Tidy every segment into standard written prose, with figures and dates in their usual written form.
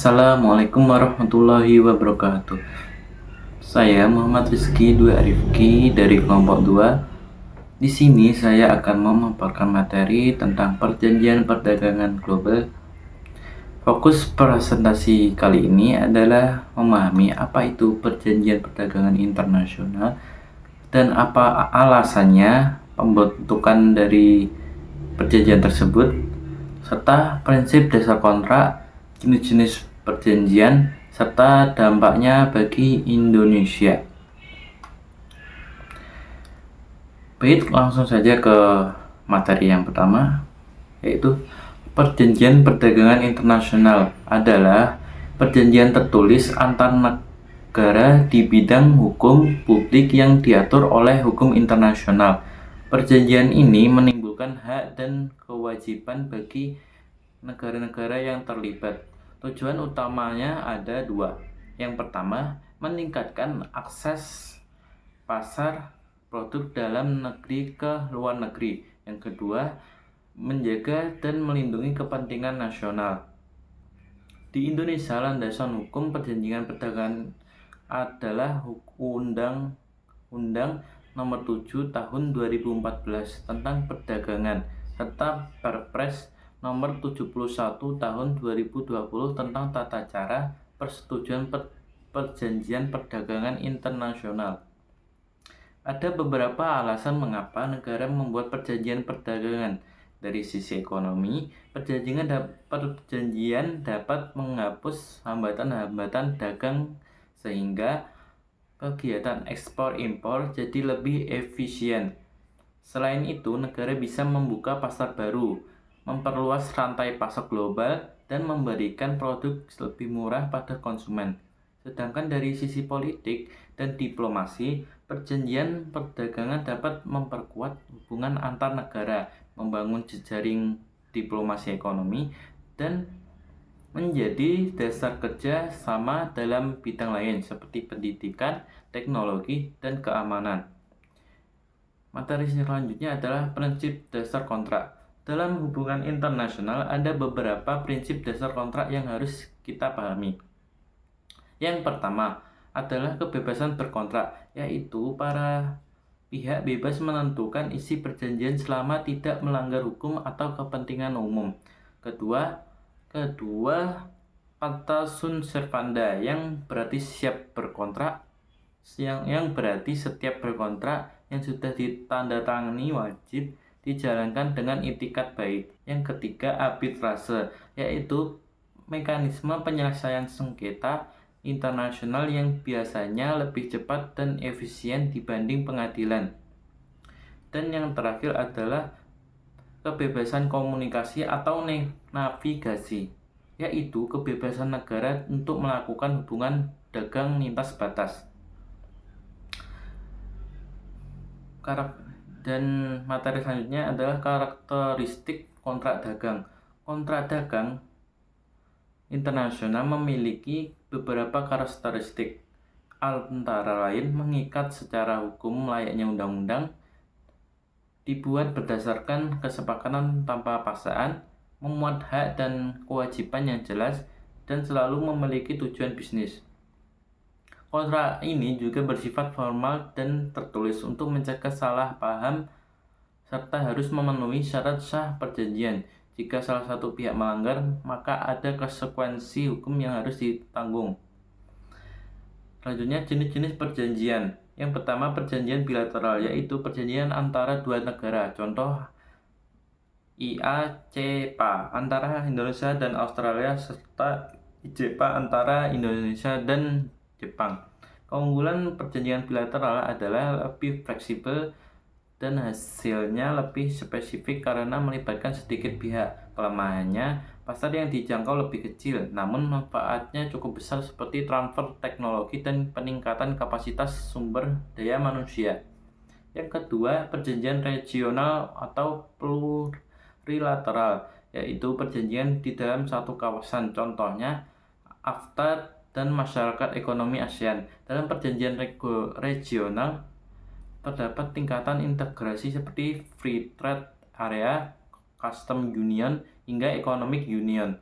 Assalamualaikum warahmatullahi wabarakatuh. Saya Muhammad Rizky Dwi Arifki dari kelompok 2. Di sini saya akan memaparkan materi tentang perjanjian perdagangan global. Fokus presentasi kali ini adalah memahami apa itu perjanjian perdagangan internasional dan apa alasannya pembentukan dari perjanjian tersebut, serta prinsip dasar kontrak, jenis-jenis perjanjian, serta dampaknya bagi Indonesia. Baik, langsung saja ke materi yang pertama, yaitu perjanjian perdagangan internasional adalah perjanjian tertulis antar negara di bidang hukum publik yang diatur oleh hukum internasional. Perjanjian ini menimbulkan hak dan kewajiban bagi negara-negara yang terlibat. Tujuan utamanya ada dua. Yang pertama, meningkatkan akses pasar produk dalam negeri ke luar negeri. Yang kedua, menjaga dan melindungi kepentingan nasional. Di Indonesia, landasan hukum perjanjian perdagangan adalah Undang-Undang Nomor 7 Tahun 2014 tentang Perdagangan serta Perpres Nomor 71 Tahun 2020 tentang tata cara persetujuan perjanjian perdagangan internasional. Ada beberapa alasan mengapa negara membuat perjanjian perdagangan. Dari sisi ekonomi, perjanjian dapat menghapus hambatan-hambatan dagang sehingga kegiatan ekspor-impor jadi lebih efisien. Selain itu, negara bisa membuka pasar baru, memperluas rantai pasok global, dan memberikan produk lebih murah pada konsumen. Sedangkan dari sisi politik dan diplomasi, perjanjian perdagangan dapat memperkuat hubungan antar negara, membangun jejaring diplomasi ekonomi, dan menjadi dasar kerja sama dalam bidang lain seperti pendidikan, teknologi, dan keamanan. Materi selanjutnya adalah prinsip dasar kontrak. Dalam hubungan internasional ada beberapa prinsip dasar kontrak yang harus kita pahami. Yang pertama adalah kebebasan berkontrak, yaitu para pihak bebas menentukan isi perjanjian selama tidak melanggar hukum atau kepentingan umum. Kedua, pacta sunt servanda, yang berarti siap berkontrak, yang berarti setiap berkontrak yang sudah ditandatangani wajib dijalankan dengan itikat baik. Yang ketiga, arbitrase, yaitu mekanisme penyelesaian sengketa internasional yang biasanya lebih cepat dan efisien dibanding pengadilan. Dan yang terakhir adalah kebebasan komunikasi atau navigasi, yaitu kebebasan negara untuk melakukan hubungan dagang lintas batas. Dan materi selanjutnya adalah karakteristik kontrak dagang. Kontrak dagang internasional memiliki beberapa karakteristik, antara lain mengikat secara hukum layaknya undang-undang, dibuat berdasarkan kesepakatan tanpa paksaan, memuat hak dan kewajiban yang jelas, dan selalu memiliki tujuan bisnis. Kontrak ini juga bersifat formal dan tertulis untuk mencegah salah paham serta harus memenuhi syarat sah perjanjian. Jika salah satu pihak melanggar, maka ada konsekuensi hukum yang harus ditanggung. Selanjutnya, jenis-jenis perjanjian. Yang pertama, perjanjian bilateral, yaitu perjanjian antara dua negara. Contoh IACPA antara Indonesia dan Australia, serta IJPA antara Indonesia dan Jepang. Keunggulan perjanjian bilateral adalah lebih fleksibel dan hasilnya lebih spesifik karena melibatkan sedikit pihak. Kelemahannya, pasar yang dijangkau lebih kecil, namun manfaatnya cukup besar seperti transfer teknologi dan peningkatan kapasitas sumber daya manusia. Yang kedua, perjanjian regional atau plurilateral, yaitu perjanjian di dalam satu kawasan. Contohnya, AFTA dan Masyarakat Ekonomi ASEAN. Dalam perjanjian regional, terdapat tingkatan integrasi seperti Free Trade Area, Custom Union, hingga Economic Union.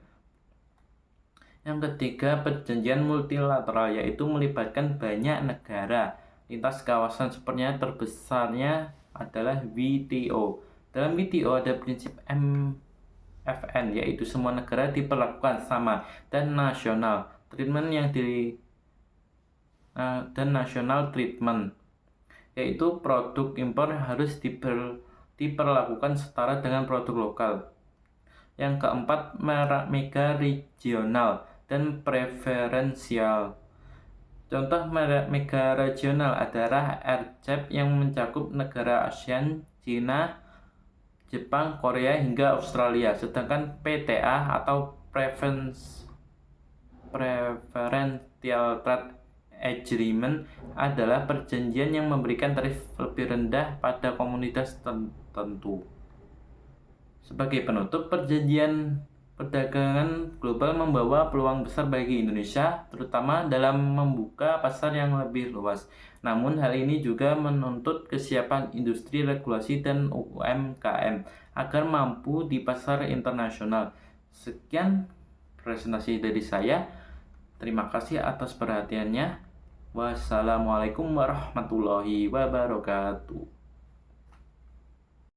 Yang ketiga, perjanjian multilateral, yaitu melibatkan banyak negara lintas kawasan. Sepertinya terbesarnya adalah WTO. Dalam WTO ada prinsip MFN, yaitu semua negara diperlakukan sama, dan nasional treatment, yaitu produk impor harus diperlakukan setara dengan produk lokal. Yang keempat, mega regional dan preferensial. Contoh mega regional adalah RCEP yang mencakup negara ASEAN, Cina, Jepang, Korea, hingga Australia. Sedangkan PTA atau Preferential Trade Agreement adalah perjanjian yang memberikan tarif lebih rendah pada komoditas tertentu. Sebagai penutup, perjanjian perdagangan global membawa peluang besar bagi Indonesia, terutama dalam membuka pasar yang lebih luas. Namun, hal ini juga menuntut kesiapan industri, regulasi, dan UMKM agar mampu di pasar internasional. Sekian presentasi dari saya. Terima kasih atas perhatiannya. Wassalamualaikum warahmatullahi wabarakatuh.